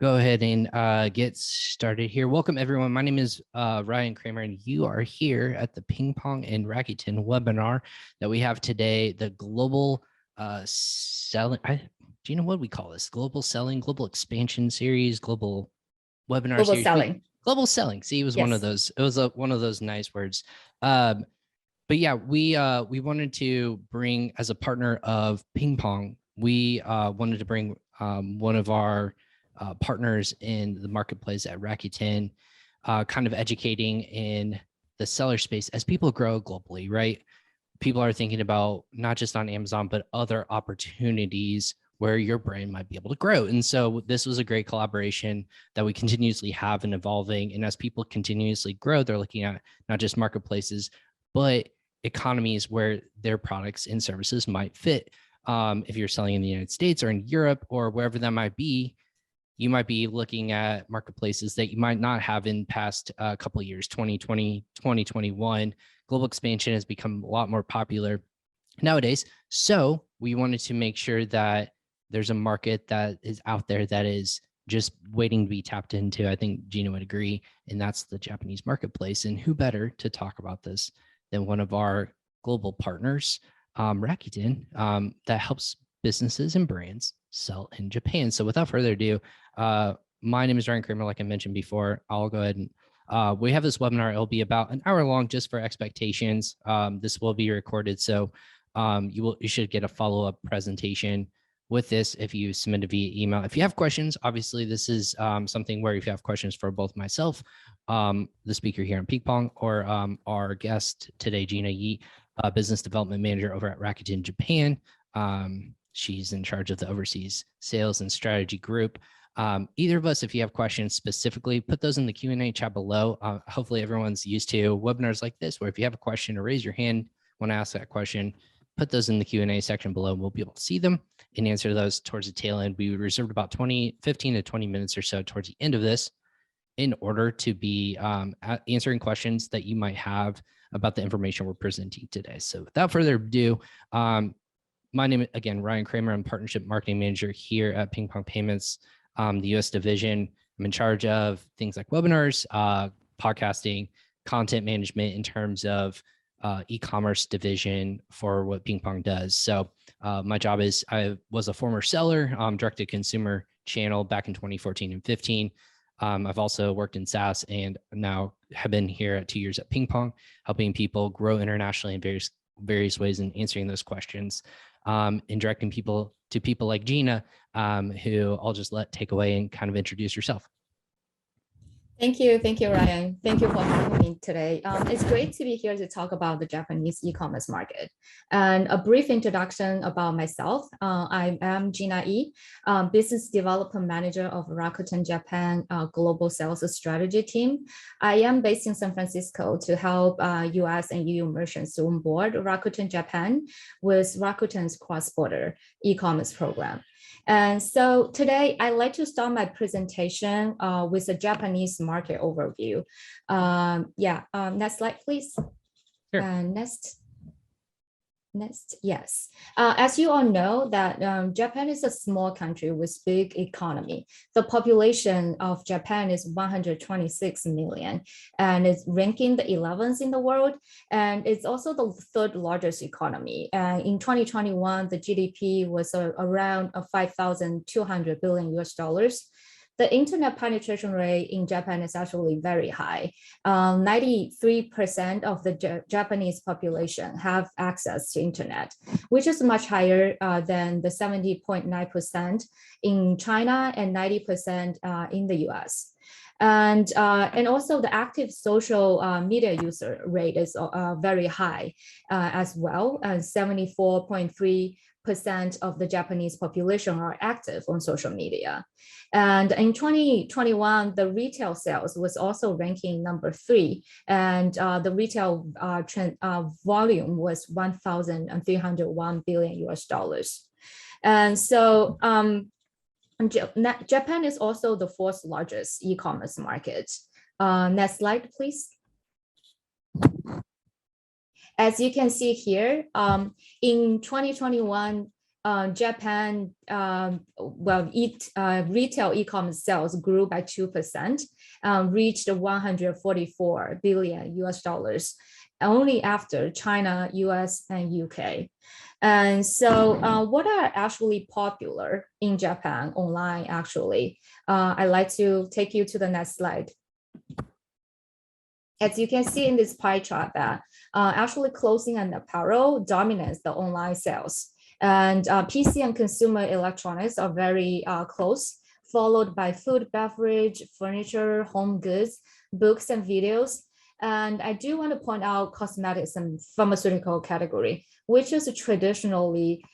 go ahead and get started here. Welcome, everyone. My name is Ryan Kramer, and you are here at the PingPong and Rakuten webinar that we have today, the global selling. Do you know what we call this? Global selling, global expansion series, global webinar global series. selling. Global selling. See, it was one of those. It was one of those nice words. But yeah, we wanted to bring, as a partner of PingPong, we wanted to bring one of our partners in the marketplace at Rakuten, kind of educating in the seller space as people grow globally, right? People are thinking about not just on Amazon, but other opportunities where your brand might be able to grow. And so this was a great collaboration that we continuously have and evolving. And as people continuously grow, they're looking at not just marketplaces, but economies where their products and services might fit. If you're selling in the United States or in Europe or wherever that might be, you might be looking at marketplaces that you might not have in past couple of years, 2020, 2021. Global expansion has become a lot more popular nowadays. So we wanted to make sure that there's a market that is out there that is just waiting to be tapped into. I think Gina would agree, and that's the Japanese marketplace. And who better to talk about this than one of our global partners, Rakuten, that helps businesses and brands sell in Japan. So without further ado, my name is Ryan Kramer. Like I mentioned before, I'll go ahead and we have this webinar. It'll be about an hour long, just for expectations. This will be recorded, so you should get a follow-up presentation with this if you submit it via email. If you have questions, obviously this is something where if you have questions for both myself, the speaker here on PingPong, or our guest today, Gina Yi, business development manager over at Rakuten Japan. She's in charge of the overseas sales and strategy group. Either of us, if you have questions specifically, put those in the Q&A chat below. Hopefully everyone's used to webinars like this, where if you have a question or raise your hand when I ask that question, put those in the Q&A section below, and we'll be able to see them and answer those towards the tail end. We reserved about 15 to 20 minutes or so towards the end of this in order to be answering questions that you might have about the information we're presenting today. So without further ado, my name, again, Ryan Kramer. I'm Partnership Marketing Manager here at PingPong Payments, the US division. I'm in charge of things like webinars, podcasting, content management in terms of e-commerce division for what PingPong does. So my job is, I was a former seller, direct-to-consumer channel back in 2014 and 15. I've also worked in SaaS and now have been here at 2 years at PingPong, helping people grow internationally in various ways and answering those questions, and directing people to people like Gina, who I'll just let take away and kind of introduce yourself. Thank you, Ryan. Thank you for having me today. It's great to be here to talk about the Japanese e-commerce market. And a brief introduction about myself. I am Gina Yi, Business Development Manager of Rakuten Japan Global Sales Strategy Team. I am based in San Francisco to help US and EU merchants to onboard Rakuten Japan with Rakuten's cross-border e-commerce program. And so today, I'd like to start my presentation with a Japanese market overview. Next slide, please. Sure. Next, yes. As you all know, that Japan is a small country with big economy. The population of Japan is 126 million, and it's ranking the 11th in the world, and it's also the third largest economy. In 2021, the GDP was around 5,200 billion US dollars. The internet penetration rate in Japan is actually very high. 93% of the Japanese population have access to internet, which is much higher than the 70.9% in China and 90% in the US. And also the active social media user rate is very high as well, 74.3% of the Japanese population are active on social media. And in 2021, the retail sales was also ranking number 3, and the retail volume was 1,301 billion US dollars. And so Japan is also the 4th largest e-commerce market. Next slide, please. As you can see here, in 2021, Japan, retail e-commerce sales grew by 2%, reached 144 billion US dollars, only after China, US, and UK. And so what are actually popular in Japan online, actually? I'd like to take you to the next slide. As you can see in this pie chart that actually clothing and apparel dominates the online sales. And PC and consumer electronics are very close, followed by food, beverage, furniture, home goods, books, and videos. And I do want to point out cosmetics and pharmaceutical category, which is traditionally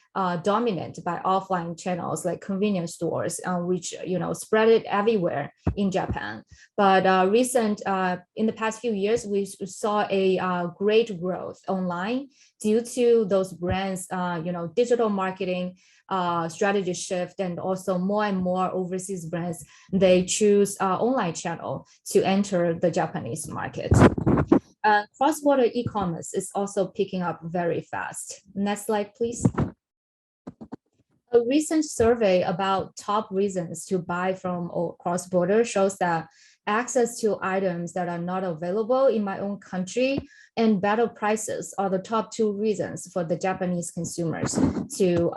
dominant by offline channels like convenience stores, which spread it everywhere in Japan. But in the past few years, we saw a great growth online due to those brands, digital marketing strategy shift, and also more and more overseas brands, they choose online channel to enter the Japanese market. Cross-border e-commerce is also picking up very fast. Next slide, please. A recent survey about top reasons to buy from cross-border shows that access to items that are not available in my own country and better prices are the top two reasons for the Japanese consumers to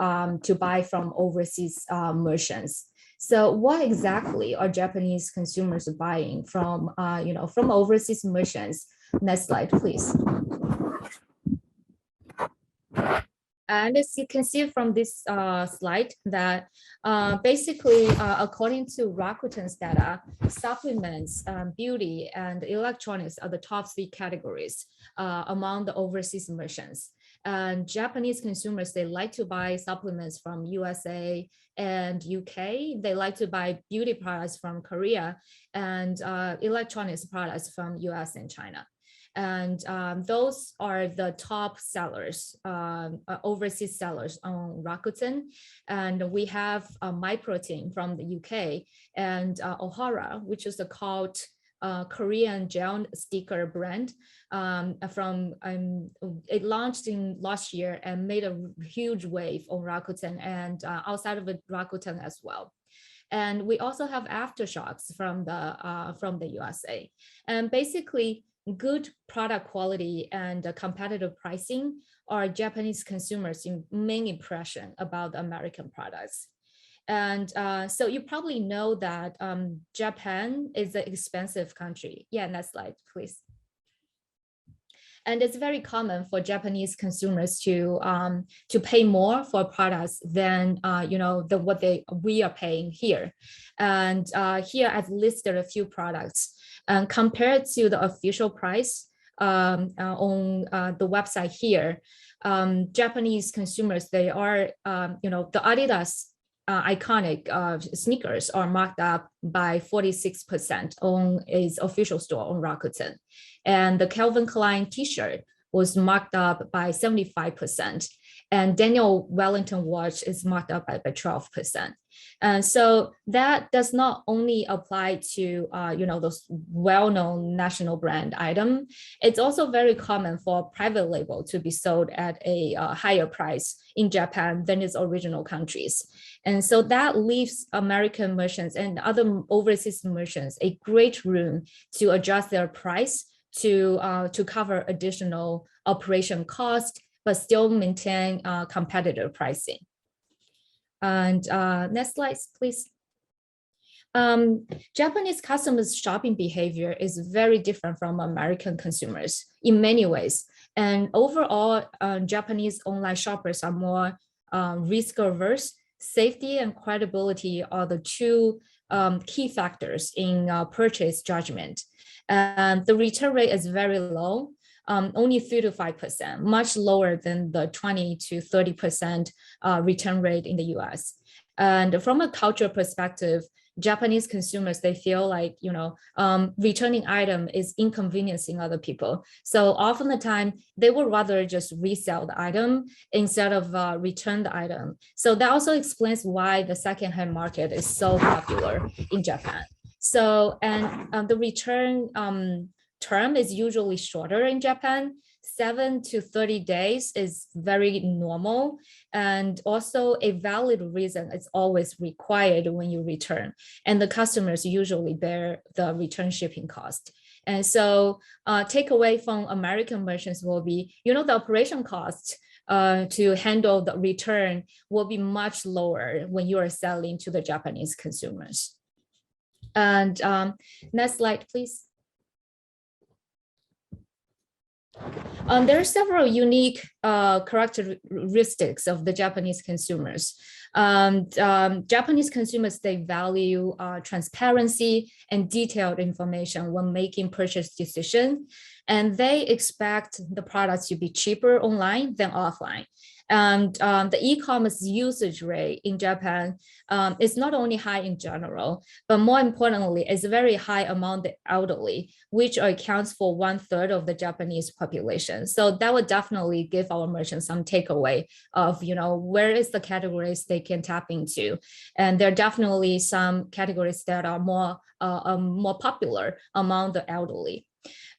buy from overseas merchants. So what exactly are Japanese consumers buying from overseas merchants? Next slide, please. And as you can see from this slide that basically, according to Rakuten's data, supplements, beauty, and electronics are the top three categories among the overseas merchants. And Japanese consumers, they like to buy supplements from USA and UK. They like to buy beauty products from Korea and electronics products from US and China. And those are the top sellers, overseas sellers on Rakuten. And we have MyProtein from the UK and Ohara, which is a cult Korean gel sticker brand. It launched in last year and made a huge wave on Rakuten and outside of Rakuten as well. And we also have Aftershocks from the USA. And basically, good product quality and competitive pricing are Japanese consumers' main impression about the American products. And so you probably know that Japan is an expensive country. Yeah, next slide, please. And it's very common for Japanese consumers to pay more for products than what we are paying here. And here I've listed a few products. And compared to the official price on the website here, Japanese consumers, they are the Adidas iconic sneakers are marked up by 46% on its official store on Rakuten. And the Calvin Klein t-shirt was marked up by 75%. And Daniel Wellington watch is marked up by 12%. And so that does not only apply to those well-known national brand item. It's also very common for private label to be sold at a higher price in Japan than its original countries. And so that leaves American merchants and other overseas merchants a great room to adjust their price to cover additional operation cost, but still maintain competitive pricing. And next slide, please. Japanese customers' shopping behavior is very different from American consumers in many ways. And overall, Japanese online shoppers are more risk averse. Safety and credibility are the two key factors in purchase judgment. And the return rate is very low. Only 3 to 5%, much lower than the 20 to 30% return rate in the US. And from a cultural perspective, Japanese consumers, they feel like, returning item is inconveniencing other people. So often the time, they would rather just resell the item instead of return the item. So that also explains why the secondhand market is so popular in Japan. So, and the return term is usually shorter in Japan 7 to 30 days is very normal. And also a valid reason is always required when you return. And the customers usually bear the return shipping cost. And so takeaway from American merchants will be, the operation cost to handle the return will be much lower when you are selling to the Japanese consumers. And next slide, please. There are several unique characteristics of the Japanese consumers. Japanese consumers, they value transparency and detailed information when making purchase decisions, and they expect the products to be cheaper online than offline. And the e-commerce usage rate in Japan is not only high in general, but more importantly, it's very high among the elderly, which accounts for 1/3 of the Japanese population. So that would definitely give our merchants some takeaway of, where is the categories they can tap into. And there are definitely some categories that are more popular among the elderly.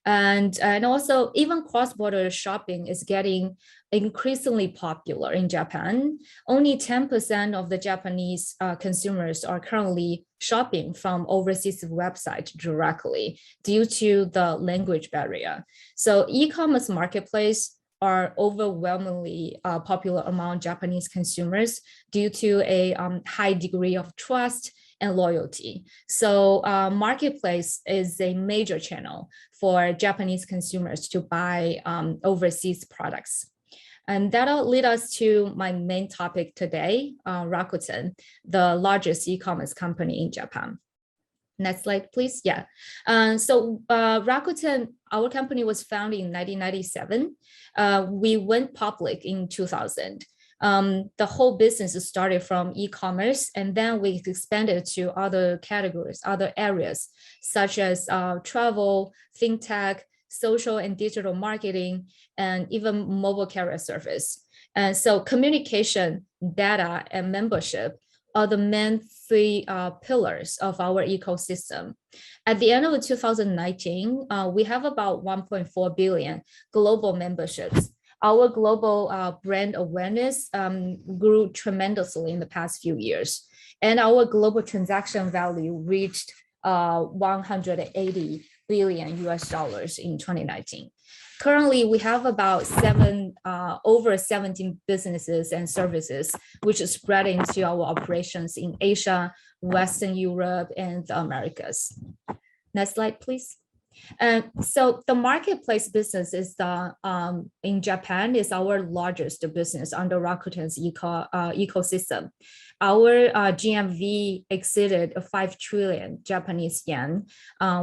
And also even cross-border shopping is getting increasingly popular in Japan. Only 10% of the Japanese consumers are currently shopping from overseas websites directly due to the language barrier. So e-commerce marketplace are overwhelmingly popular among Japanese consumers due to a high degree of trust and loyalty. So marketplace is a major channel for Japanese consumers to buy overseas products. And that'll lead us to my main topic today, Rakuten, the largest e-commerce company in Japan. Next slide, please. Yeah. So Rakuten, our company was founded in 1997. We went public in 2000. The whole business started from e-commerce, and then we expanded to other categories, other areas, such as travel, fintech, social and digital marketing, and even mobile carrier service. And so communication, data, and membership are the main three pillars of our ecosystem. At the end of 2019, we have about 1.4 billion global memberships. Our global brand awareness grew tremendously in the past few years, and our global transaction value reached 180 billion US dollars in 2019. Currently, we have about over 17 businesses and services, which is spread into our operations in Asia, Western Europe, and the Americas. Next slide, please. So the marketplace business is in Japan is our largest business under Rakuten's ecosystem. Our GMV exceeded 5 trillion Japanese yen,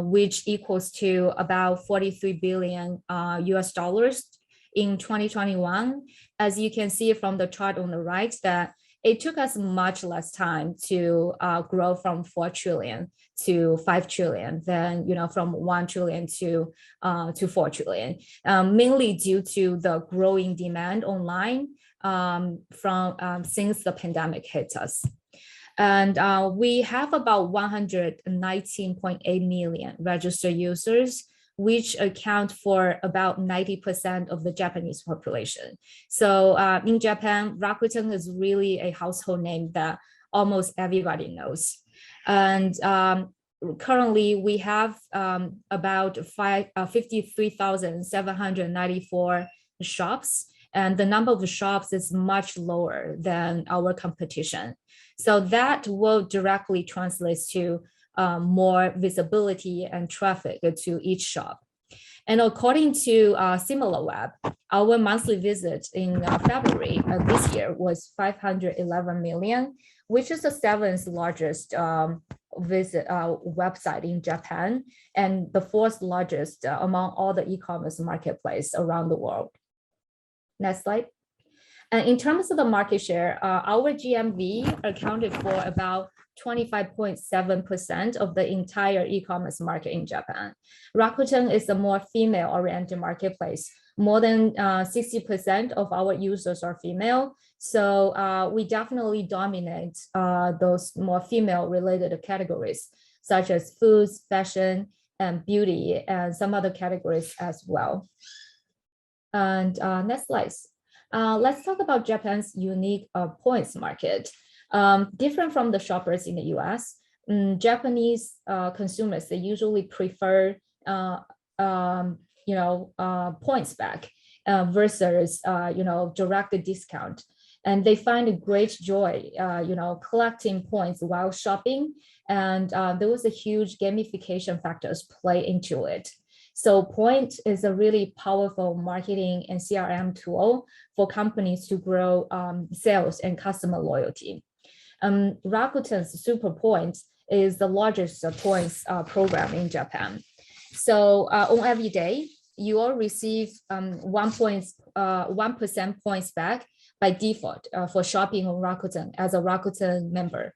which equals to about 43 billion US dollars in 2021. As you can see from the chart on the right, that it took us much less time to grow from 4 trillion to 5 trillion than from 1 trillion to 4 trillion, mainly due to the growing demand online since the pandemic hit us. And we have about 119.8 million registered users, which account for about 90% of the Japanese population. So in Japan, Rakuten is really a household name that almost everybody knows. And currently, we have about 53,794 shops, and the number of shops is much lower than our competition. So that will directly translate to more visibility and traffic to each shop. And according to SimilarWeb, our monthly visit in February of this year was 511 million, which is the 7th largest website in Japan and the 4th largest among all the e-commerce marketplaces around the world. Next slide. And in terms of the market share, our GMV accounted for about 25.7% of the entire e-commerce market in Japan. Rakuten is a more female-oriented marketplace. More than 60% of our users are female. So we definitely dominate those more female-related categories, such as foods, fashion, and beauty, and some other categories as well. And next slide. Let's talk about Japan's unique points market. Different from the shoppers in the US, Japanese consumers, they usually prefer points back versus direct discount. And they find a great joy, collecting points while shopping. And there was a huge gamification factors play into it. So Point is a really powerful marketing and CRM tool for companies to grow sales and customer loyalty. Rakuten's Super Points is the largest points program in Japan. So on every day, you will receive 1% points back by default for shopping on Rakuten as a Rakuten member.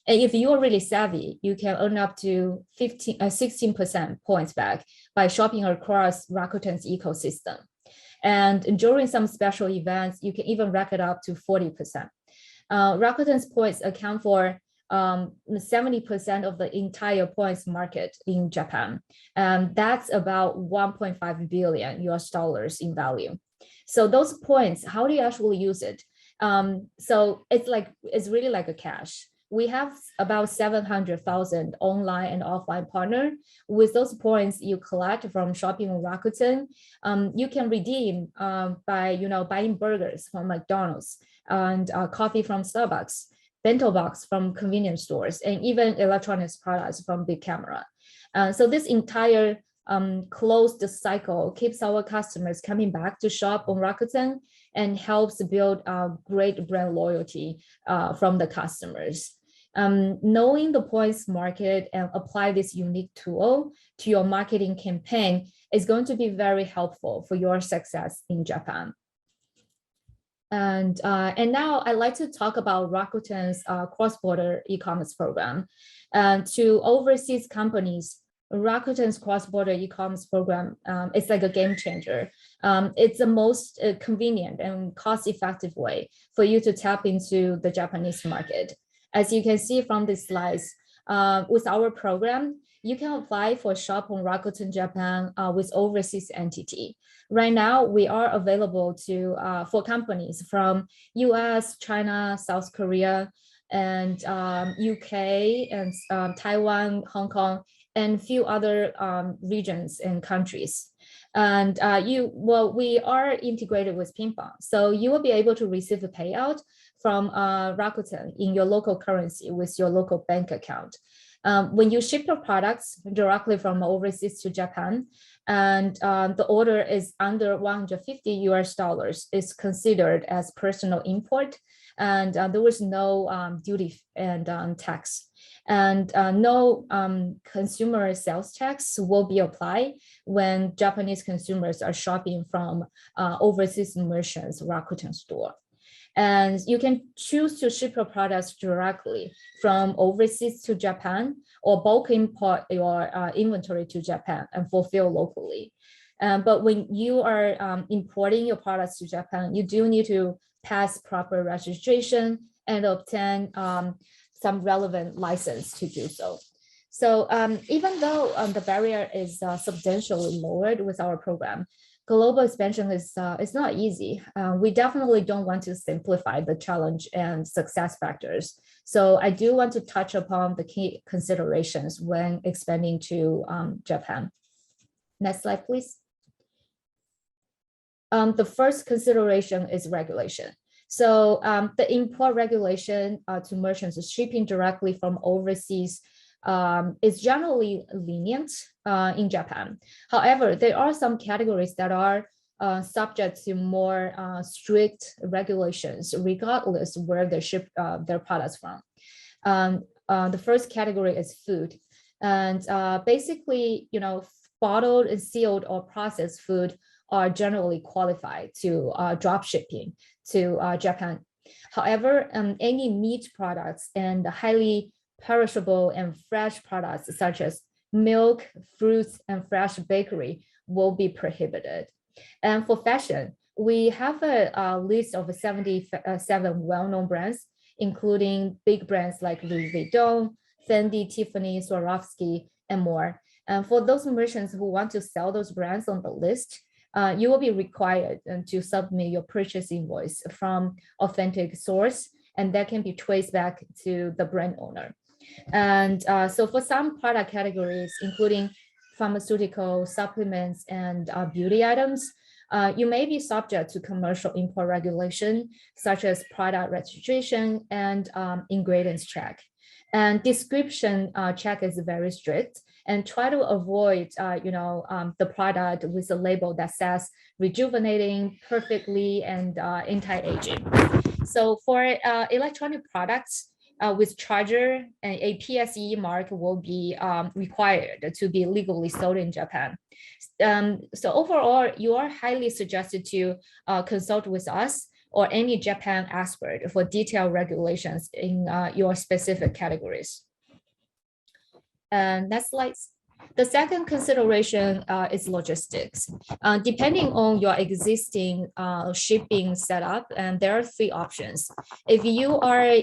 And if you are really savvy, you can earn up to 16% points back by shopping across Rakuten's ecosystem. And during some special events, you can even rack it up to 40%. Rakuten's points account for 70% of the entire points market in Japan. That's about 1.5 billion US dollars in value. So those points, how do you actually use it? So it's really like a cash. We have about 700,000 online and offline partner. With those points you collect from shopping on Rakuten, you can redeem by buying burgers from McDonald's and coffee from Starbucks, bento box from convenience stores, and even electronics products from Big Camera. So this entire closed cycle keeps our customers coming back to shop on Rakuten and helps build great brand loyalty from the customers. Knowing the points market and apply this unique tool to your marketing campaign is going to be very helpful for your success in Japan. And now I'd like to talk about Rakuten's cross-border e-commerce program. To overseas companies, Rakuten's cross-border e-commerce program is like a game changer. It's the most convenient and cost-effective way for you to tap into the Japanese market. As you can see from these slides, with our program, you can apply for shop on Rakuten Japan with overseas entity. Right now, we are available for companies from US, China, South Korea, and UK, and Taiwan, Hong Kong, and a few other regions and countries. And we are integrated with PingPong. So you will be able to receive a payout from Rakuten in your local currency with your local bank account. When you ship your products directly from overseas to Japan, and the order is under 150 US dollars, it's considered as personal import, and there was no duty and tax. And no consumer sales tax will be applied when Japanese consumers are shopping from overseas merchants' Rakuten store. And you can choose to ship your products directly from overseas to Japan, or bulk import your inventory to Japan and fulfill locally. But when you are importing your products to Japan, you do need to pass proper registration and obtain some relevant license to do so. So even though the barrier is substantially lowered with our program, global expansion is not easy. We definitely don't want to simplify the challenge and success factors. So I do want to touch upon the key considerations when expanding to Japan. Next slide, please. The first consideration is regulation. So the import regulation to merchants shipping directly from overseas is generally lenient in Japan. However, there are some categories that are subject to more strict regulations, regardless where they ship their products from. The first category is food. And basically, bottled and sealed or processed food are generally qualified to drop shipping to Japan. However, any meat products and highly perishable and fresh products such as milk, fruits, and fresh bakery will be prohibited. And for fashion, we have a list of 77 well-known brands, including big brands like Louis Vuitton, Fendi, Tiffany, Swarovski, and more. And for those merchants who want to sell those brands on the list, you will be required to submit your purchase invoice from authentic source, and that can be traced back to the brand owner. And so for some product categories, including pharmaceutical, supplements, and beauty items, you may be subject to commercial import regulation, such as product registration and ingredients check. And description check is very strict, and try to avoid, the product with a label that says rejuvenating perfectly and anti-aging. So for electronic products, with charger, and a PSE mark will be required to be legally sold in Japan. So overall, you are highly suggested to consult with us or any Japan expert for detailed regulations in your specific categories. And next slide. The second consideration is logistics. Depending on your existing shipping setup, and there are three options. If you are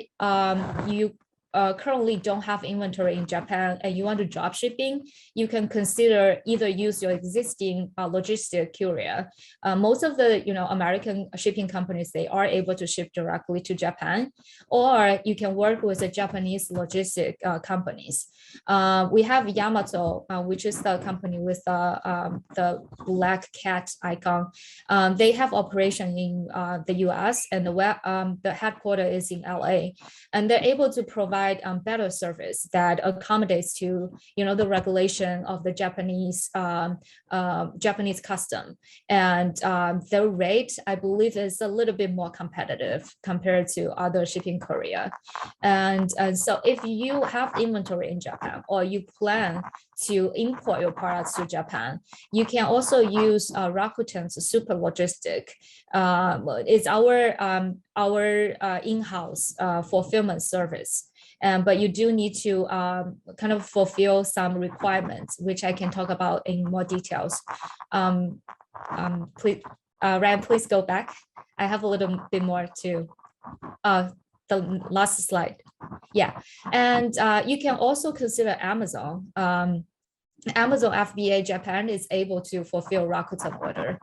currently don't have inventory in Japan and you want to drop shipping, you can consider either use your existing logistic courier. Most of the American shipping companies, they are able to ship directly to Japan, or you can work with the Japanese logistic companies. We have Yamato, which is the company with the black cat icon. They have operation in the US, and the headquarters is in LA, and they're able to provide better service that accommodates to the regulation of the Japanese custom, and their rate, I believe, is a little bit more competitive compared to other shipping courier. And so if you have inventory in Japan, or you plan to import your products to Japan, you can also use Rakuten's Super Logistic. It's our in-house fulfillment service. But you do need to kind of fulfill some requirements, which I can talk about in more details. Please, Ryan, please go back. I have a little bit more to the last slide. Yeah, and you can also consider Amazon. Amazon FBA Japan is able to fulfill Rakuten order.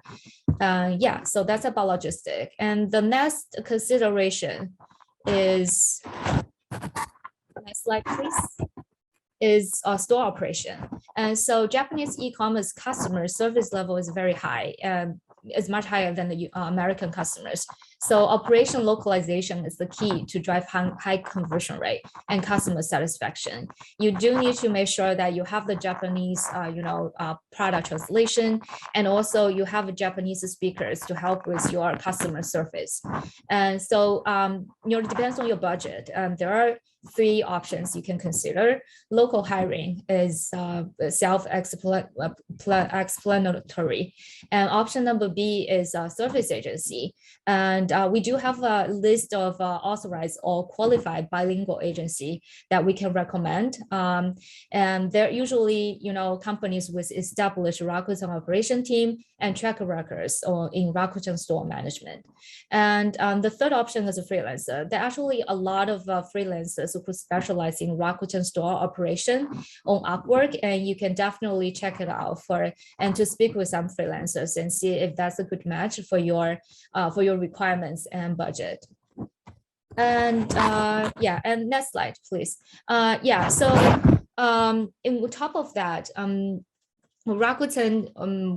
Yeah, so that's about logistic. And the next consideration is, next slide, please, is store operation. And so Japanese e-commerce customer service level is very high, and is much higher than the American customers. So operation localization is the key to drive high conversion rate and customer satisfaction. You do need to make sure that you have the Japanese, product translation, and also you have Japanese speakers to help with your customer service. And so, it depends on your budget. There are three options you can consider. Local hiring is self-explanatory. And option number B is a service agency. And we do have a list of authorized or qualified bilingual agency that we can recommend. And they're usually, companies with established Rakuten operation team and track records or in Rakuten store management. And the third option is a freelancer. There are actually a lot of freelancers who specialize in Rakuten store operation on Upwork, and you can definitely check it out and to speak with some freelancers and see if that's a good match for your requirements and budget. And yeah, and next slide, please. Yeah, so in top of that, Rakuten,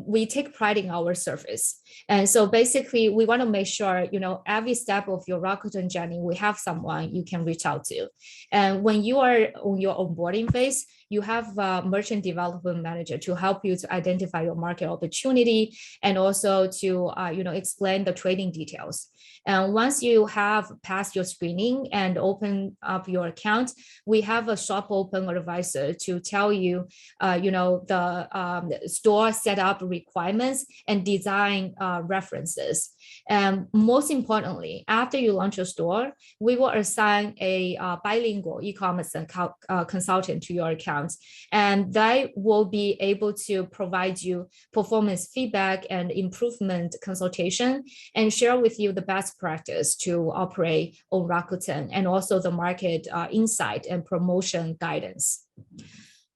we take pride in our service. And so basically we want to make sure, every step of your Rakuten journey, we have someone you can reach out to. And when you are on your onboarding phase, you have a merchant development manager to help you to identify your market opportunity and also to, explain the trading details. And once you have passed your screening and open up your account, we have a shop open advisor to tell you, the store setup requirements and design references. And most importantly, after you launch your store, we will assign a bilingual e-commerce consultant to your account, and they will be able to provide you performance feedback and improvement consultation and share with you the best practice to operate on Rakuten, and also the market insight and promotion guidance.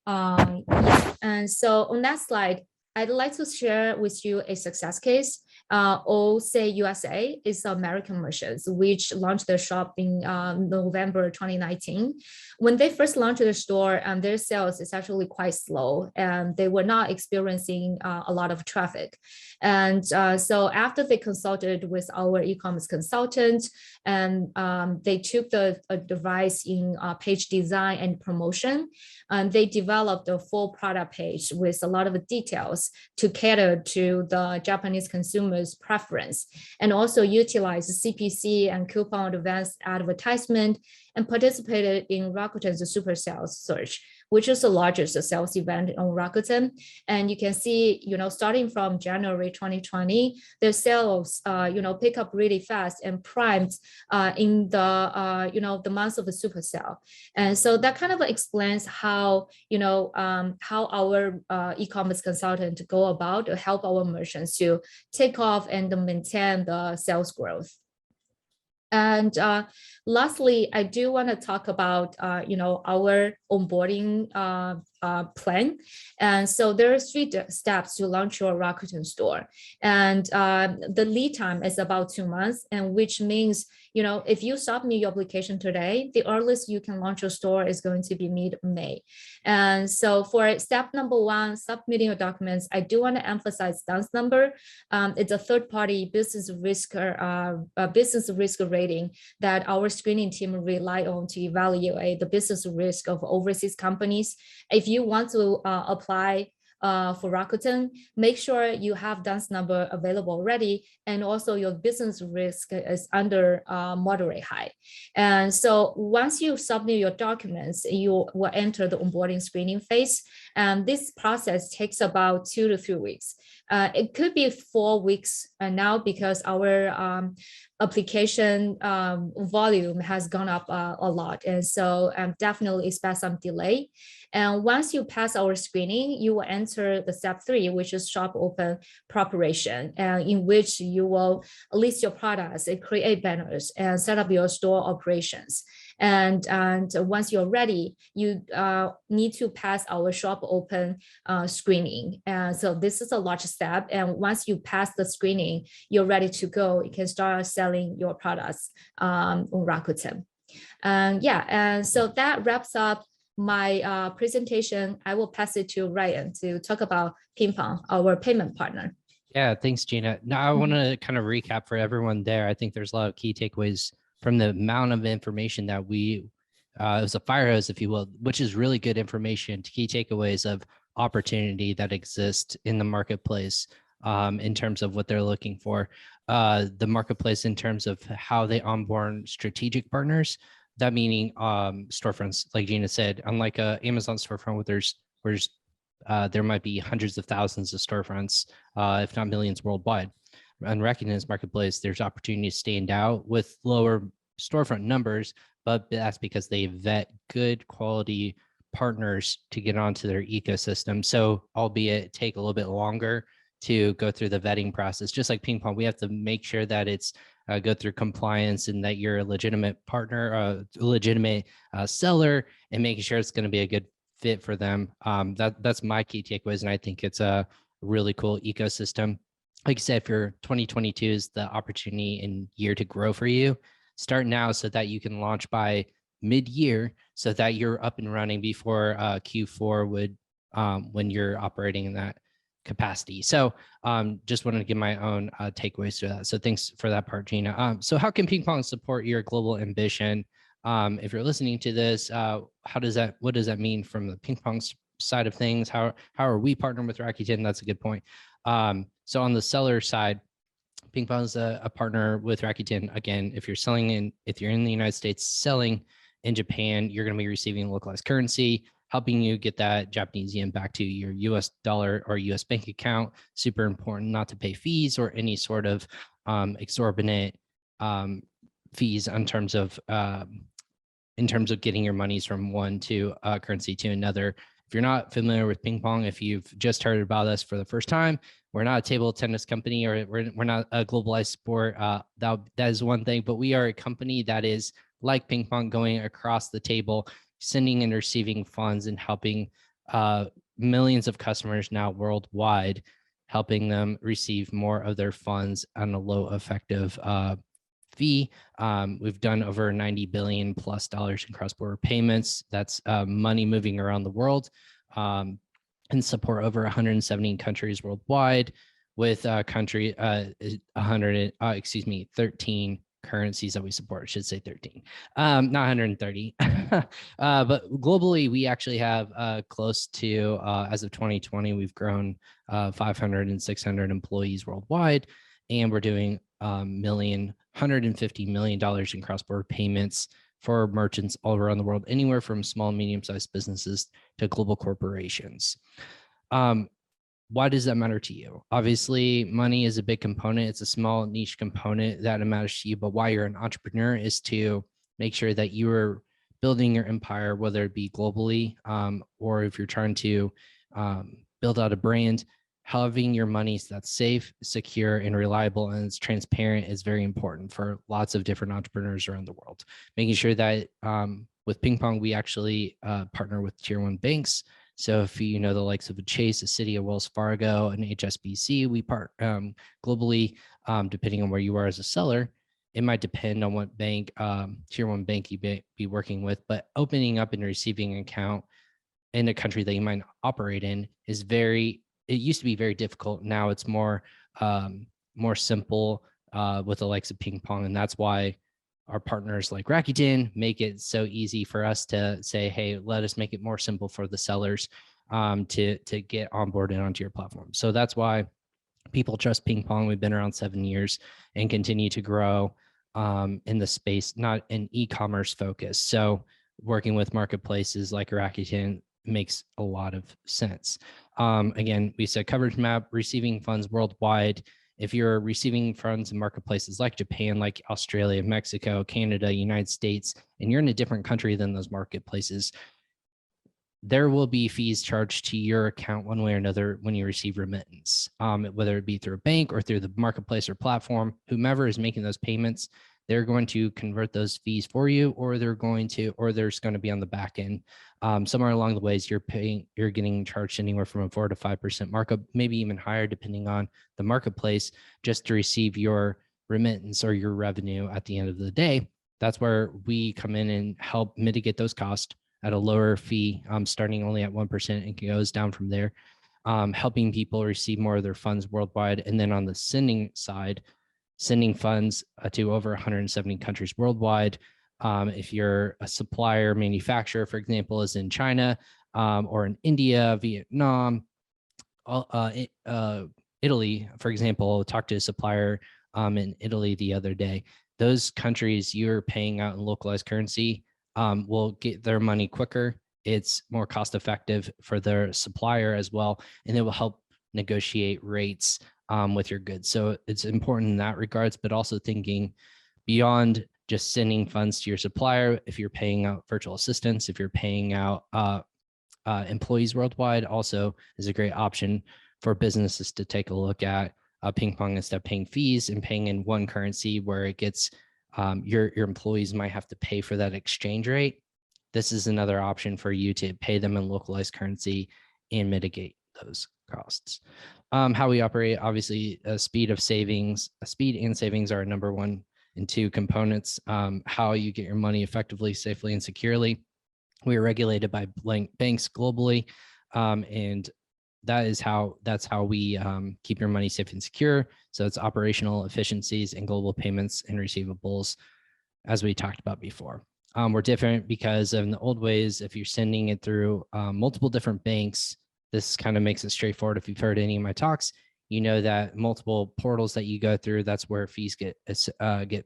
Yeah. And so on that slide, I'd like to share with you a success case. Ohsayusa is American merchants, which launched their shop in November 2019. When they first launched their store, their sales is actually quite slow, and they were not experiencing a lot of traffic. And so after they consulted with our e-commerce consultant, and they took the advice in page design and promotion, and they developed a full product page with a lot of details to cater to the Japanese consumers' preference, and also utilize CPC and coupon advanced advertisement, and participated in Rakuten's super sales search, which is the largest sales event on Rakuten. And you can see, starting from January 2020, their sales, pick up really fast and primed in the months of the super sale. And so that kind of explains how, how our e-commerce consultant go about to help our merchants to take off and maintain the sales growth. And lastly, I do want to talk about, our onboarding plan. And so there are 3 steps to launch your Rakuten store. And the lead time is about 2 months, and which means, if you submit your application today, the earliest you can launch your store is going to be mid-May. And so for step number 1, submitting your documents, I do want to emphasize DUNS number. It's a third-party business risk rating that our screening team rely on to evaluate the business risk of overseas companies. If you want to apply for Rakuten, make sure you have DUNS number available already, and also your business risk is under moderate high. And so once you submit your documents, you will enter the onboarding screening phase. And this process takes about 2 to 3 weeks. It could be 4 weeks now, because our application volume has gone up a lot. And so definitely expect some delay. And once you pass our screening, you will enter the step 3, which is shop open preparation, in which you will list your products, create banners, and set up your store operations. And once you're ready, you need to pass our shop open screening. And so this is a large step. And once you pass the screening, you're ready to go. You can start selling your products on Rakuten. And so that wraps up my presentation. I will pass it to Ryan to talk about PingPong, our payment partner. Yeah, thanks, Gina. Now I want to kind of recap for everyone there. I think there's a lot of key takeaways from the amount of information that it was a fire hose, if you will, which is really good information, key takeaways of opportunity that exists in the marketplace in terms of what they're looking for. The marketplace in terms of how they onboard strategic partners, that meaning storefronts, like Gina said, unlike a Amazon storefront where there might be hundreds of thousands of storefronts, if not millions worldwide. On Rakuten's marketplace, there's opportunity to stand out with lower storefront numbers, but that's because they vet good quality partners to get onto their ecosystem. So albeit take a little bit longer to go through the vetting process, just like PingPong, we have to make sure that it's go through compliance and that you're a legitimate partner, a legitimate seller, and making sure it's going to be a good fit for them. That's my key takeaways, and I think it's a really cool ecosystem. Like I said, if your 2022 is the opportunity and year to grow for you, start now so that you can launch by mid-year, so that you're up and running before Q4 would, when you're operating in that capacity. So just wanted to give my own takeaways to that. So thanks for that part, Gina. So how can PingPong support your global ambition? If you're listening to this, what does that mean from the PingPong side of things? How are we partnering with Rakuten? That's a good point. So on the seller side, PingPong is a partner with Rakuten. Again, if you're in the United States selling in Japan, you're going to be receiving localized currency, helping you get that Japanese yen back to your US dollar or US bank account. Super important not to pay fees or any sort of exorbitant fees in terms of getting your monies from one currency to another. If you're not familiar with PingPong, if you've just heard about us for the first time, we're not a table tennis company, or we're not a globalized sport. That is one thing, but we are a company that is like PingPong, going across the table, sending and receiving funds and helping millions of customers now worldwide, helping them receive more of their funds on a low effective fee. We've done over 90 billion plus dollars in cross-border payments. That's money moving around the world, and support over 170 countries worldwide with 13 currencies that we support. I should say 13, not 130. But globally, we actually have close to, as of 2020, we've grown 500 and 600 employees worldwide, and we're doing $150 million in cross-border payments for merchants all around the world, anywhere from small and medium-sized businesses to global corporations. Why does that matter to you? Obviously, money is a big component. It's a small niche component that matters to you, but why you're an entrepreneur is to make sure that you are building your empire, whether it be globally, or if you're trying to build out a brand. Having your money that's safe, secure, and reliable, and it's transparent is very important for lots of different entrepreneurs around the world. Making sure that with PingPong, we actually partner with tier 1 banks. So if you know the likes of a Chase, a Citi, a Wells Fargo, an HSBC, we part globally, depending on where you are as a seller. It might depend on what bank, tier 1 bank you be working with, but opening up and receiving an account in a country that you might operate in is it used to be very difficult. Now it's more simple with the likes of PingPong. And that's why our partners like Rakuten make it so easy for us to say, hey, let us make it more simple for the sellers to get onboarded onto your platform. So that's why people trust PingPong. We've been around 7 years and continue to grow in the space, not an e-commerce focus. So working with marketplaces like Rakuten makes a lot of sense. Again, we said coverage map, receiving funds worldwide. If you're receiving funds in marketplaces like Japan, like Australia, Mexico, Canada, United States, and you're in a different country than those marketplaces, there will be fees charged to your account one way or another when you receive remittance, whether it be through a bank or through the marketplace or platform. Whomever is making those payments, they're going to convert those fees for you, or there's going to be on the back end. Somewhere along the ways, you're getting charged anywhere from a 4 to 5% markup, maybe even higher depending on the marketplace, just to receive your remittance or your revenue at the end of the day. That's where we come in and help mitigate those costs at a lower fee, starting only at 1%, and it goes down from there, helping people receive more of their funds worldwide. And then on the sending side, sending funds to over 170 countries worldwide. If you're a supplier, manufacturer, for example, is in China or in India, Vietnam, Italy, for example, talked to a supplier in Italy the other day. Those countries you're paying out in localized currency will get their money quicker. It's more cost effective for their supplier as well, and it will help negotiate rates with your goods. So it's important in that regards, but also thinking beyond just sending funds to your supplier. If you're paying out virtual assistants, if you're paying out employees worldwide, also is a great option for businesses to take a look at. PingPong, instead of paying fees and paying in one currency where it gets your employees might have to pay for that exchange rate. This is another option for you to pay them in localized currency and mitigate those costs. How we operate, obviously, speed and savings are number 1 and 2 components. How you get your money effectively, safely, and securely. We are regulated by banks globally, and that's how we keep your money safe and secure. So it's operational efficiencies and global payments and receivables, as we talked about before. We're different because in the old ways, if you're sending it through multiple different banks, this kind of makes it straightforward. If you've heard any of my talks, you know that multiple portals that you go through, that's where fees get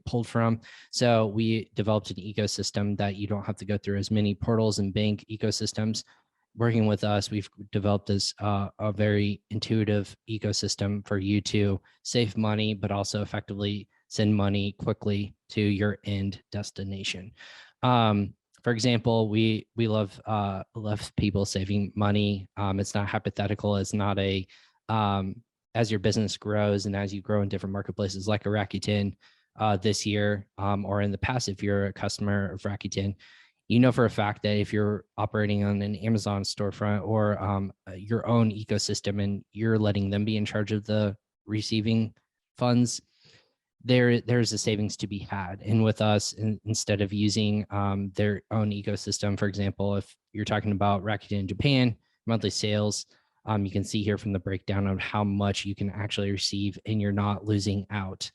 pulled from. So we developed an ecosystem that you don't have to go through as many portals and bank ecosystems. Working with us, we've developed this a very intuitive ecosystem for you to save money, but also effectively send money quickly to your end destination. For example, we love people saving money. It's not hypothetical. It's not a as your business grows and as you grow in different marketplaces like a Rakuten this year, or in the past, if you're a customer of Rakuten, you know for a fact that if you're operating on an Amazon storefront or your own ecosystem and you're letting them be in charge of the receiving funds, there's a savings to be had. And with us, instead of using their own ecosystem, for example, if you're talking about Rakuten Japan monthly sales, you can see here from the breakdown of how much you can actually receive, and you're not losing out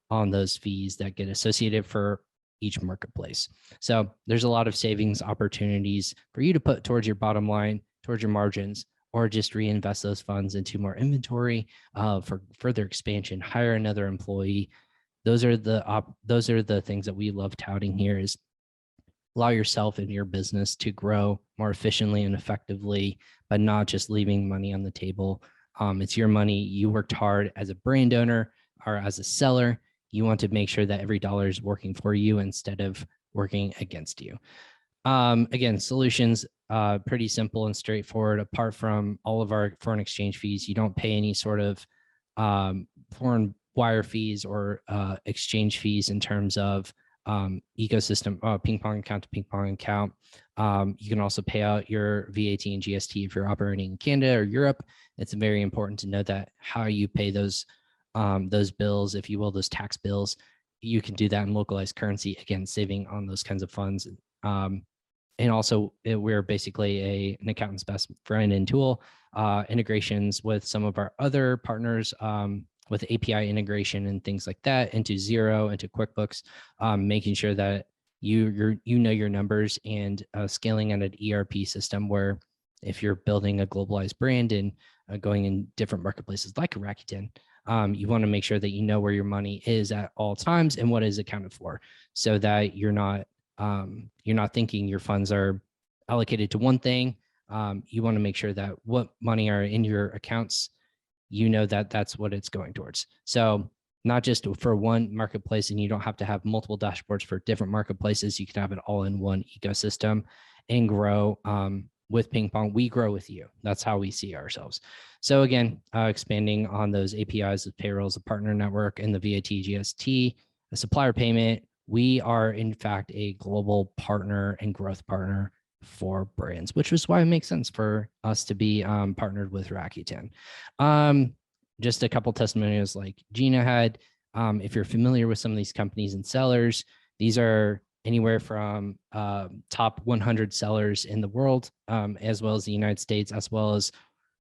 on those fees that get associated for each marketplace. So there's a lot of savings opportunities for you to put towards your bottom line, towards your margins, or just reinvest those funds into more inventory for further expansion, hire another employee. Those are the things that we love touting here, is allow yourself and your business to grow more efficiently and effectively, but not just leaving money on the table. It's your money. You worked hard as a brand owner or as a seller. You want to make sure that every dollar is working for you instead of working against you. Again, solutions, pretty simple and straightforward. Apart from all of our foreign exchange fees, you don't pay any sort of foreign wire fees or exchange fees in terms of ecosystem, PingPong account to PingPong account. You can also pay out your VAT and GST if you're operating in Canada or Europe. It's very important to know that how you pay those bills, if you will, those tax bills, you can do that in localized currency, again, saving on those kinds of funds. And also, we're basically an accountant's best friend and tool. Integrations with some of our other partners, with API integration and things like that, into Xero, into QuickBooks, making sure that you know your numbers, and scaling at an ERP system where if you're building a globalized brand and going in different marketplaces like Rakuten, you want to make sure that you know where your money is at all times and what is accounted for, so that you're not thinking your funds are allocated to one thing. You want to make sure that what money are in your accounts, you know that that's what it's going towards. So not just for one marketplace, and you don't have to have multiple dashboards for different marketplaces. You can have it all in one ecosystem and grow. With PingPong, we grow with you. That's how we see ourselves. So again, expanding on those APIs, the payrolls, the partner network, and the VAT, GST, the supplier payment. We are in fact a global partner and growth partner for brands, which is why it makes sense for us to be partnered with Rakuten. Just a couple testimonials like Gina had. If you're familiar with some of these companies and sellers, these are anywhere from top 100 sellers in the world, as well as the United States, as well as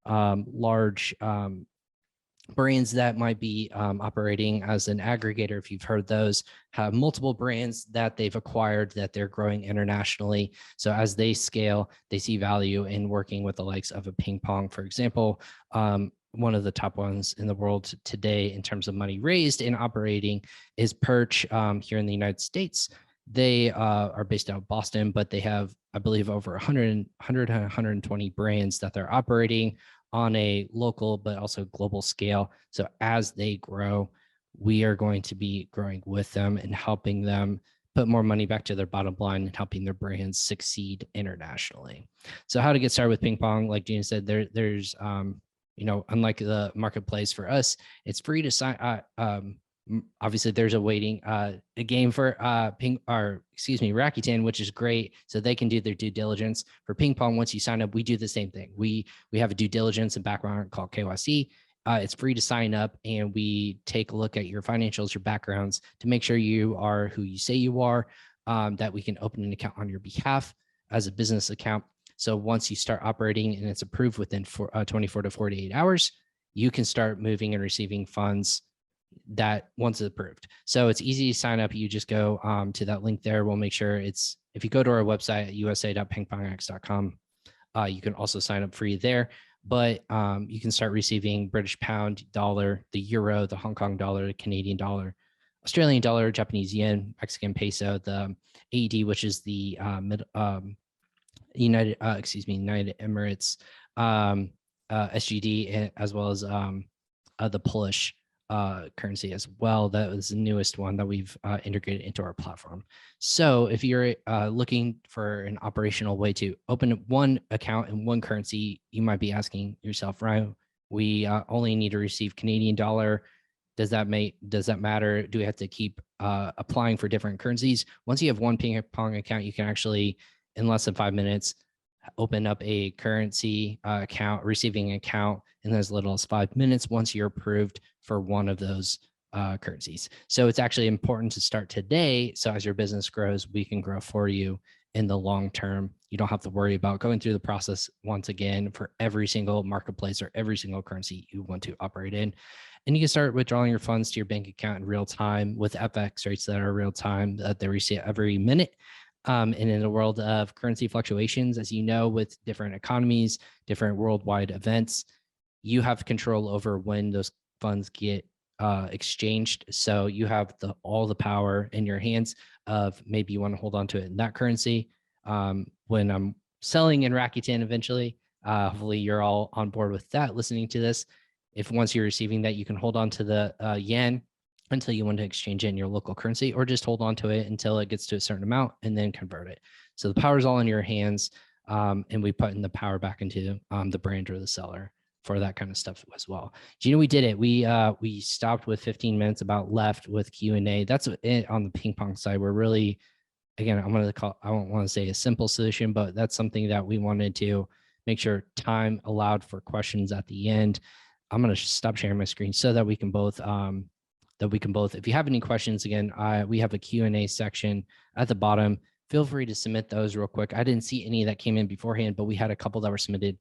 large brands that might be operating as an aggregator. If you've heard those, have multiple brands that they've acquired that they're growing internationally. So as they scale, they see value in working with the likes of a PingPong, for example. One of the top ones in the world today in terms of money raised and operating is Perch here in the United States. They are based out of Boston, but they have, I believe, over 120 brands that they're operating on a local but also global scale. So as they grow, we are going to be growing with them and helping them put more money back to their bottom line and helping their brands succeed internationally. So how to get started with PingPong, like Gina said, there's unlike the marketplace for us, it's free to sign. Obviously there's a waiting a game for Rakuten, which is great, so they can do their due diligence. For PingPong, once you sign up, we do the same thing. We have a due diligence and background called KYC. It's free to sign up, and we take a look at your financials, your backgrounds, to make sure you are who you say you are, that we can open an account on your behalf as a business account. So once you start operating and it's approved within 24 to 48 hours, you can start moving and receiving funds that once it's approved. So it's easy to sign up. You just go to that link there. We'll make sure if you go to our website at usa.pingpongx.com, you can also sign up free there. But you can start receiving British pound, dollar, the euro, the Hong Kong dollar, the Canadian dollar, Australian dollar, Japanese yen, Mexican peso, the AED, which is the United Emirates, SGD, as well as the Polish currency as well. That was the newest one that we've integrated into our platform. So if you're looking for an operational way to open one account in one currency, you might be asking yourself, Ryan, we only need to receive Canadian dollar. Does that matter? Do we have to keep applying for different currencies? Once you have one PingPong account, you can actually in less than 5 minutes, open up a currency account, receiving account in as little as 5 minutes once you're approved for one of those currencies. So it's actually important to start today. So as your business grows, we can grow for you in the long term. You don't have to worry about going through the process once again for every single marketplace or every single currency you want to operate in. And you can start withdrawing your funds to your bank account in real time with FX rates that are real time that they receive every minute. And in a world of currency fluctuations, as you know, with different economies, different worldwide events, you have control over when those funds get exchanged. So you have all the power in your hands of maybe you want to hold on to it in that currency. When I'm selling in Rakuten eventually, hopefully you're all on board with that listening to this. If once you're receiving that, you can hold on to the yen until you want to exchange it in your local currency, or just hold on to it until it gets to a certain amount and then convert it. So the power is all in your hands, and we put in the power back into the brand or the seller for that kind of stuff as well. Gina, we did it. We stopped with 15 minutes about left with Q&A. That's it on the PingPong side. We're really, again, I don't want to say a simple solution, but that's something that we wanted to make sure time allowed for questions at the end. I'm going to stop sharing my screen so that we can both, if you have any questions, again, we have a Q&A section at the bottom. Feel free to submit those real quick. I didn't see any that came in beforehand, but we had a couple that were submitted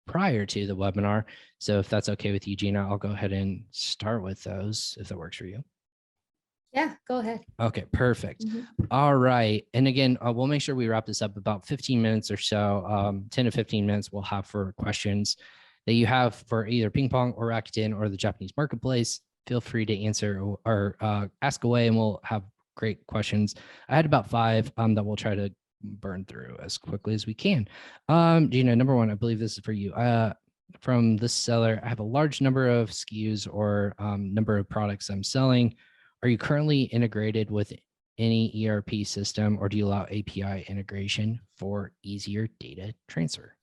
prior to the webinar. So if that's okay with you, Gina, I'll go ahead and start with those if that works for you. Yeah, go ahead. Okay, perfect. All right. And again, we'll make sure we wrap this up about 15 minutes or so, 10 to 15 minutes we'll have for questions that you have for either PingPong or Rakuten or the Japanese marketplace. Feel free to answer or ask away, and we'll have great questions. I had about 5 that we'll try to burn through as quickly as we can. Gina, number 1, I believe this is for you. From this seller, I have a large number of SKUs or number of products I'm selling. Are you currently integrated with any ERP system, or do you allow API integration for easier data transfer?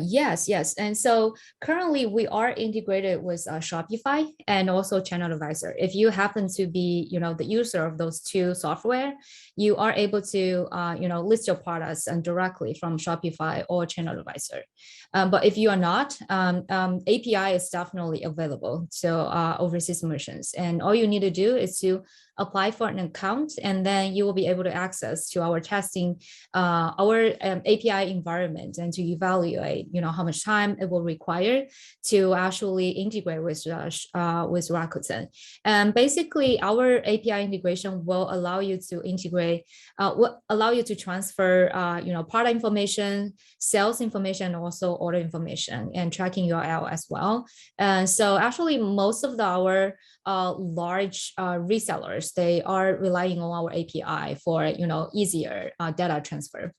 Yes. And so currently we are integrated with Shopify and also Channel Advisor. If you happen to be, the user of those 2 software, you are able to, list your products and directly from Shopify or Channel Advisor. But if you are not, API is definitely available to overseas merchants. And all you need to do is to apply for an account, and then you will be able to access to our testing, our API environment, and to evaluate, how much time it will require to actually integrate with Rakuten. And basically, our API integration will allow you to integrate, will allow you to transfer, product information, sales information, also order information, and tracking URL as well. And so actually, most of our large resellers, they are relying on our API for easier data transfer.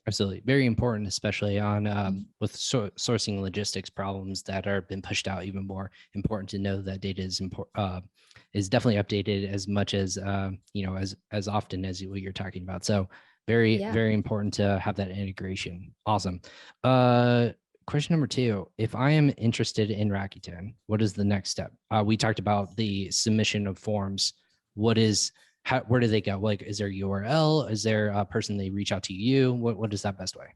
Absolutely, very important, especially on with sourcing logistics problems that are been pushed out. Even more important to know that data is definitely updated as much as as often as what you're talking about. So very important to have that integration. Awesome. Question number 2, if I am interested in Rakuten, what is the next step? We talked about the submission of forms. Where do they go? Like, is there a URL? Is there a person they reach out to you? What is that best way?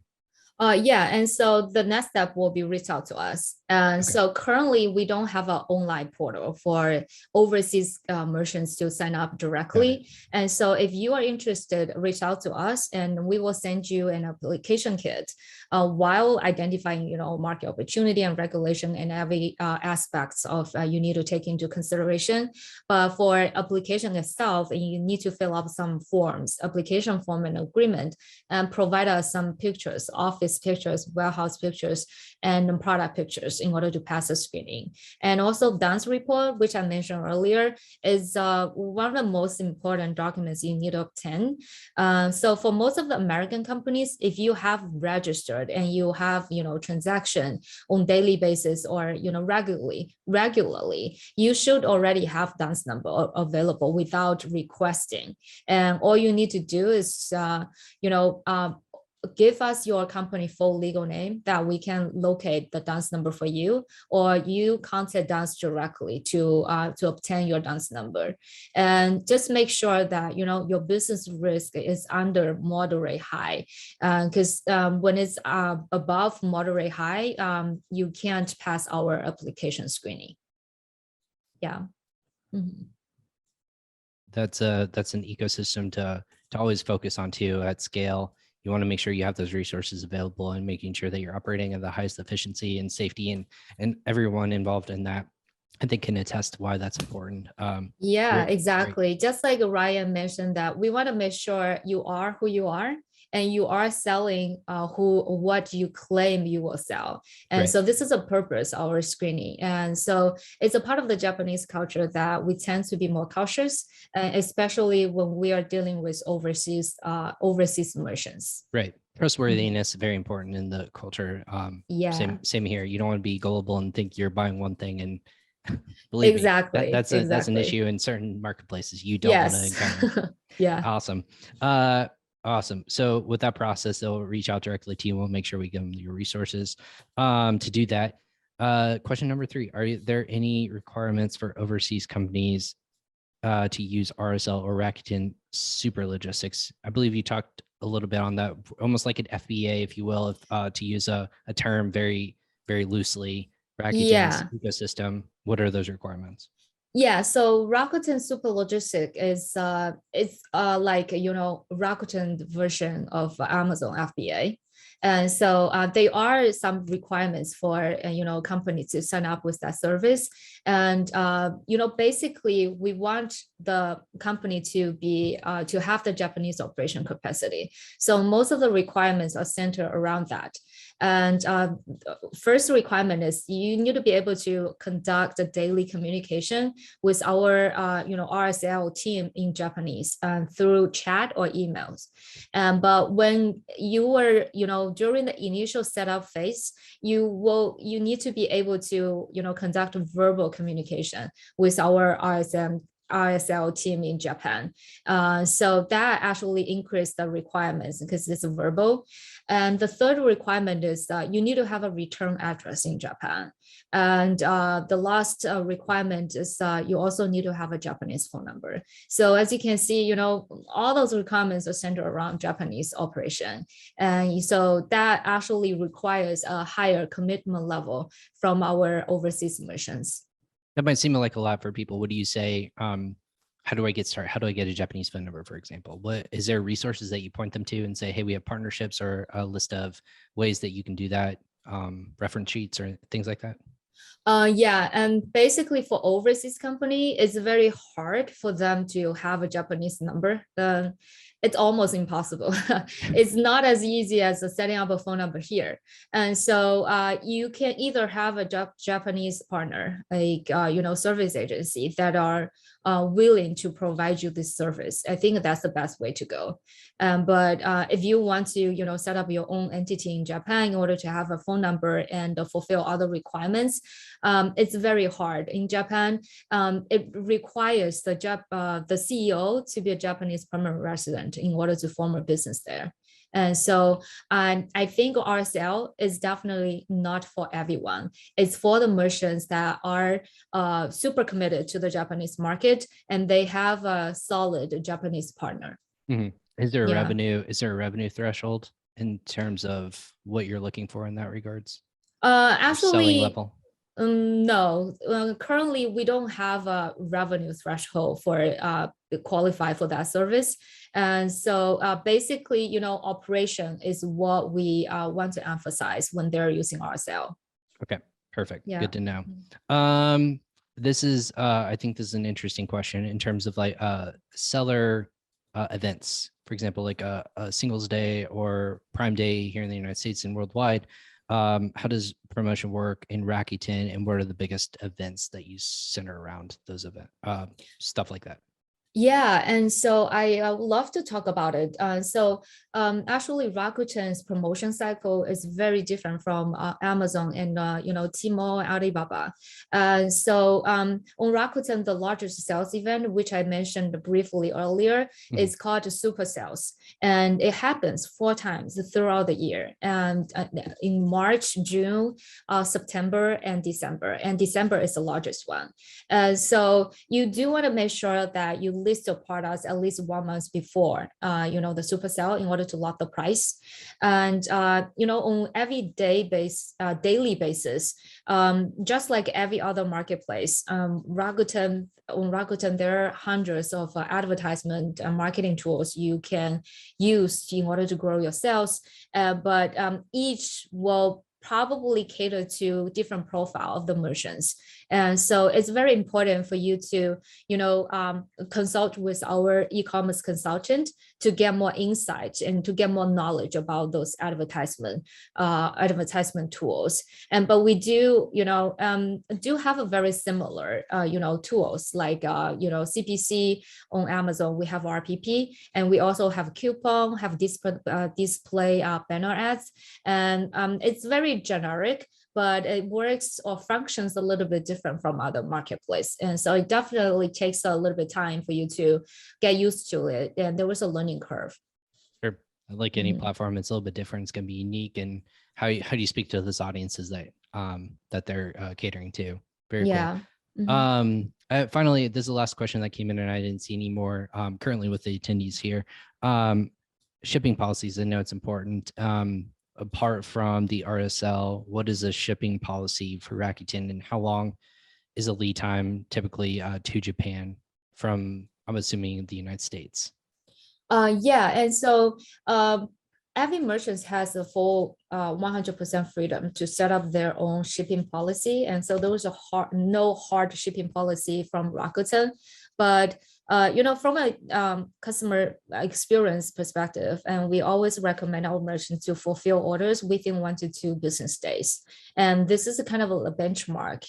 And so the next step will be reach out to us. And so currently we don't have an online portal for overseas merchants to sign up directly. And so if you are interested, reach out to us and we will send you an application kit while identifying, market opportunity and regulation and every aspects of you need to take into consideration. But for application itself, you need to fill out some forms, application form and agreement, and provide us some pictures, office pictures, warehouse pictures, and product pictures in order to pass the screening. And also dance report, which I mentioned earlier, is one of the most important documents you need to obtain. So for most of the American companies, if you have registered and you have, transaction on daily basis or, regularly, you should already have dance number available without requesting. And all you need to do is, give us your company full legal name that we can locate the dance number for you, or you contact us directly to obtain your dance number. And just make sure that your business risk is under moderate high, because when it's above moderate high, you can't pass our application screening. Yeah. Mm-hmm. That's an ecosystem to always focus on too at scale. You want to make sure you have those resources available and making sure that you're operating at the highest efficiency and safety, and everyone involved in that, I think, can attest to why that's important. Yeah, exactly. Just like Ryan mentioned, that we want to make sure you are who you are, and you are selling what you claim you will sell. And so this is a purpose of our screening. And so it's a part of the Japanese culture that we tend to be more cautious, especially when we are dealing with overseas merchants. Right. Trustworthiness is very important in the culture. Yeah. Same here. You don't want to be gullible and think you're buying one thing, and believe me, that's an issue in certain marketplaces you don't want to encounter. Yeah. Awesome. Awesome. So with that process, they'll reach out directly to you. We'll make sure we give them your resources to do that. Question number 3, are there any requirements for overseas companies to use RSL or Rakuten Super Logistics? I believe you talked a little bit on that, almost like an FBA, if you will, to use a term very, very loosely. Rakuten's ecosystem, what are those requirements? Yeah, so Rakuten Super Logistics is it's like Rakuten version of Amazon FBA. And so there are some requirements for companies to sign up with that service. And basically we want the company to be to have the Japanese operation capacity. So most of the requirements are centered around that. And first requirement is you need to be able to conduct a daily communication with our RSL team in Japanese through chat or emails. But when you were during the initial setup phase, you need to be able to conduct verbal communication with our RSL team in Japan. So that actually increased the requirements because it's verbal. And the third requirement is that you need to have a return address in Japan. And the last requirement is you also need to have a Japanese phone number. So as you can see, all those requirements are centered around Japanese operation. And so that actually requires a higher commitment level from our overseas merchants. That might seem like a lot for people. What do you say? How do I get started? How do I get a Japanese phone number, for example? What is there resources that you point them to and say, hey, we have partnerships or a list of ways that you can do that, reference sheets or things like that? Yeah, and basically for overseas company, it's very hard for them to have a Japanese number. It's almost impossible. It's not as easy as setting up a phone number here. And so you can either have a Japanese partner, like service agency that are willing to provide you this service. I think that's the best way to go. But if you want to set up your own entity in Japan in order to have a phone number and fulfill other requirements, it's very hard. In Japan, it requires the CEO to be a Japanese permanent resident in order to form a business there. And so I think RSL is definitely not for everyone. It's for the merchants that are super committed to the Japanese market and they have a solid Japanese partner. Mm-hmm. Is there a revenue threshold in terms of what you're looking for in that regards? Actually, selling level? No, currently we don't have a revenue threshold for qualify for that service. And so basically, operation is what we want to emphasize when they're using RSL. Okay, perfect. Yeah. Good to know. This is, I think this is an interesting question in terms of like seller events, for example, like a Singles Day or Prime Day here in the United States and worldwide. How does promotion work in Rakuten, and what are the biggest events that you center around those events, stuff like that? Yeah, and so I would love to talk about it. Actually, Rakuten's promotion cycle is very different from Amazon and Tmall, Alibaba. On Rakuten, the largest sales event, which I mentioned briefly earlier, is called Super Sales, and it happens 4 times throughout the year, and in March, June, September, and December. And December is the largest one. So you do want to make sure that you list your products at least 1 month before, the super sale in order to lock the price. And, on every daily basis, just like every other marketplace, on Rakuten, there are hundreds of advertisement and marketing tools you can use in order to grow your sales. But each will probably cater to different profile of the merchants. And so it's very important for you to, consult with our e-commerce consultant to get more insight and to get more knowledge about those advertisement tools. But we do, do have a very similar, tools like, CPC on Amazon. We have RPP, and we also have coupon, have display banner ads, and it's very generic, but it works or functions a little bit different from other marketplace. And so it definitely takes a little bit of time for you to get used to it. And there was a learning curve. Sure. Like any platform, it's a little bit different. It's going to be unique. And how do you speak to those audiences that they're catering to? Very cool. Finally, this is the last question that came in and I didn't see any more currently with the attendees here. Shipping policies, I know it's important. Apart from the RSL, what is a shipping policy for Rakuten, and how long is a lead time typically to Japan from, I'm assuming, the United States? And so every merchant has a full 100% freedom to set up their own shipping policy. And so there was no hard shipping policy from Rakuten, but from a customer experience perspective, and we always recommend our merchants to fulfill orders within 1 to 2 business days. And this is a kind of a benchmark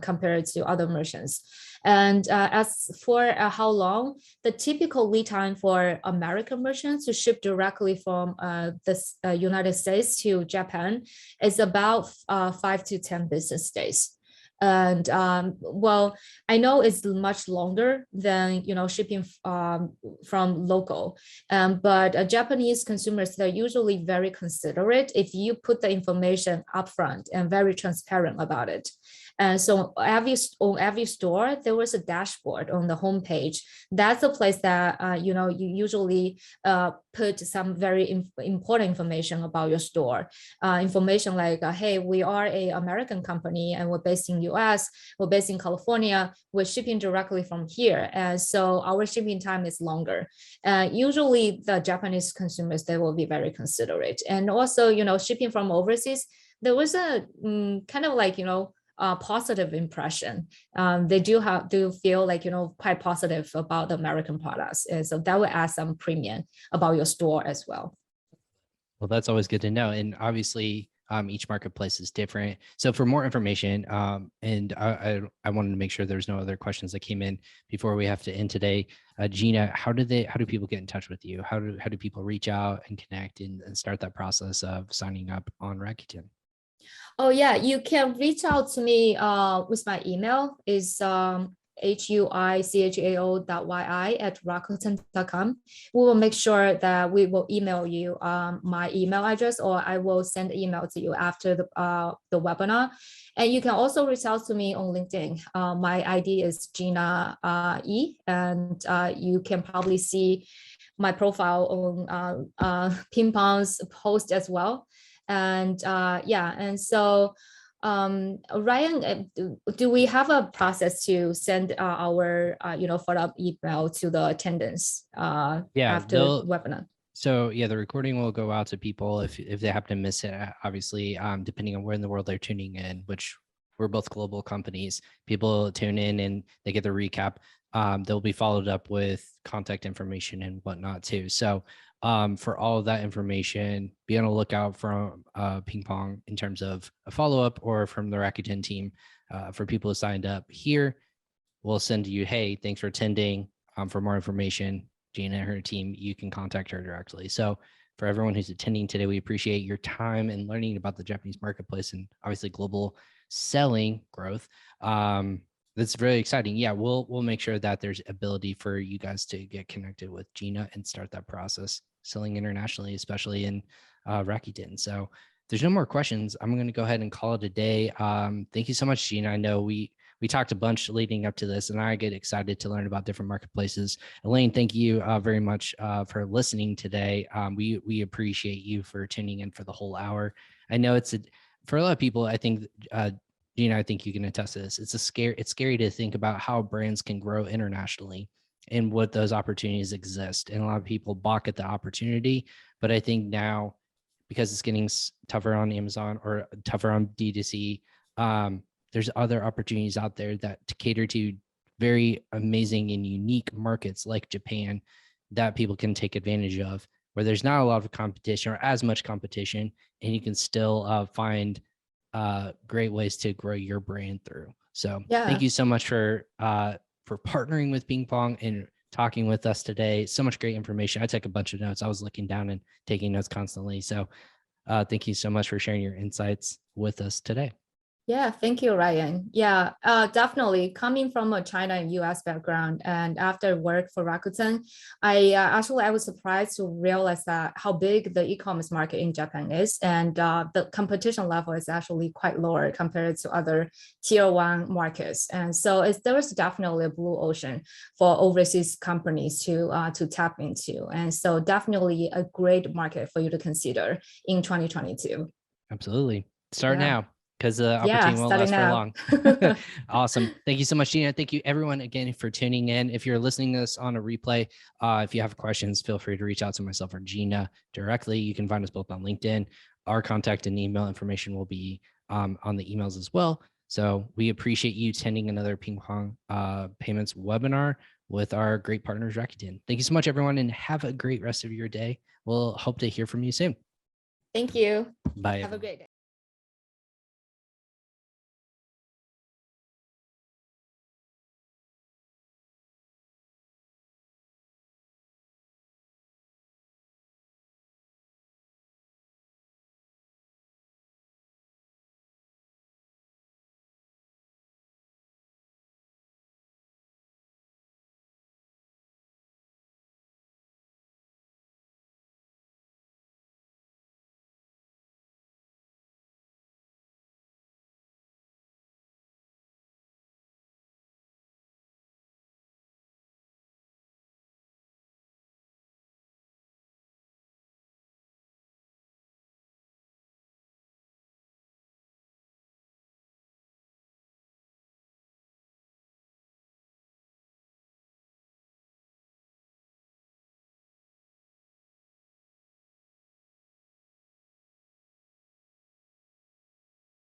compared to other merchants. And as for how long, the typical lead time for American merchants to ship directly from the United States to Japan is about 5 to 10 business days. And well, I know it's much longer than shipping from local, but Japanese consumers, they're usually very considerate if you put the information upfront and very transparent about it. And so on every store, there was a dashboard on the homepage. That's a place that you usually put some very important information about your store. Information like, hey, we are an American company and we're based in US, we're based in California, we're shipping directly from here. And so our shipping time is longer. Usually the Japanese consumers, they will be very considerate. And also, shipping from overseas, there was a kind of like, positive impression. They do feel like, quite positive about the American products. And so that will add some premium about your store as well. Well, that's always good to know. And obviously, each marketplace is different. So for more information, and I wanted to make sure there's no other questions that came in before we have to end today. Gina, how do people get in touch with you? How do people reach out and connect and start that process of signing up on Rakuten? Oh yeah, you can reach out to me with my email is huichao.yi@rakuten.com. We will make sure that we will email you my email address, or I will send an email to you after the webinar. And you can also reach out to me on LinkedIn. My ID is Gina E, and you can probably see my profile on PingPong's post as well. And and so Ryan, do we have a process to send our follow-up email to the attendants after the webinar? So yeah, the recording will go out to people if they happen to miss it, obviously, depending on where in the world they're tuning in, which we're both global companies. People tune in and they get the recap. They'll be followed up with contact information and whatnot too. So for all of that information, be on the lookout from PingPong in terms of a follow-up, or from the Rakuten team for people who signed up here. We'll send you, hey, thanks for attending. For more information, Gina and her team, you can contact her directly. So for everyone who's attending today, we appreciate your time and learning about the Japanese marketplace and obviously global selling growth. That's really exciting. Yeah, we'll make sure that there's ability for you guys to get connected with Gina and start that process selling internationally, especially in Rakuten. So if there's no more questions, I'm going to go ahead and call it a day. Thank you so much, Gina. I know we talked a bunch leading up to this, and I get excited to learn about different marketplaces. Elaine, thank you very much for listening today. We appreciate you for tuning in for the whole hour. I know for a lot of people, I think, Gina, I think you can attest to this. It's scary to think about how brands can grow internationally and what those opportunities exist. And a lot of people balk at the opportunity, but I think now, because it's getting tougher on Amazon or tougher on D2C, there's other opportunities out there that to cater to very amazing and unique markets like Japan that people can take advantage of, where there's not a lot of competition or as much competition, and you can still find great ways to grow your brand through. So thank you so much for partnering with PingPong and talking with us today. So much great information. I took a bunch of notes. I was looking down and taking notes constantly. So thank you so much for sharing your insights with us today. Yeah, thank you, Ryan. Yeah, definitely coming from a China and US background, and after work for Rakuten, I was surprised to realize that how big the e-commerce market in Japan is, and the competition level is actually quite lower compared to other tier one markets. And so there is definitely a blue ocean for overseas companies to tap into, and so definitely a great market for you to consider in 2022. Absolutely, start now, because the opportunity won't last for long. Awesome. Thank you so much, Gina. Thank you everyone again for tuning in. If you're listening to this on a replay, if you have questions, feel free to reach out to myself or Gina directly. You can find us both on LinkedIn. Our contact and email information will be on the emails as well. So we appreciate you attending another PingPong payments webinar with our great partners, Rakuten. Thank you so much, everyone, and have a great rest of your day. We'll hope to hear from you soon. Thank you. Bye. Have a great day.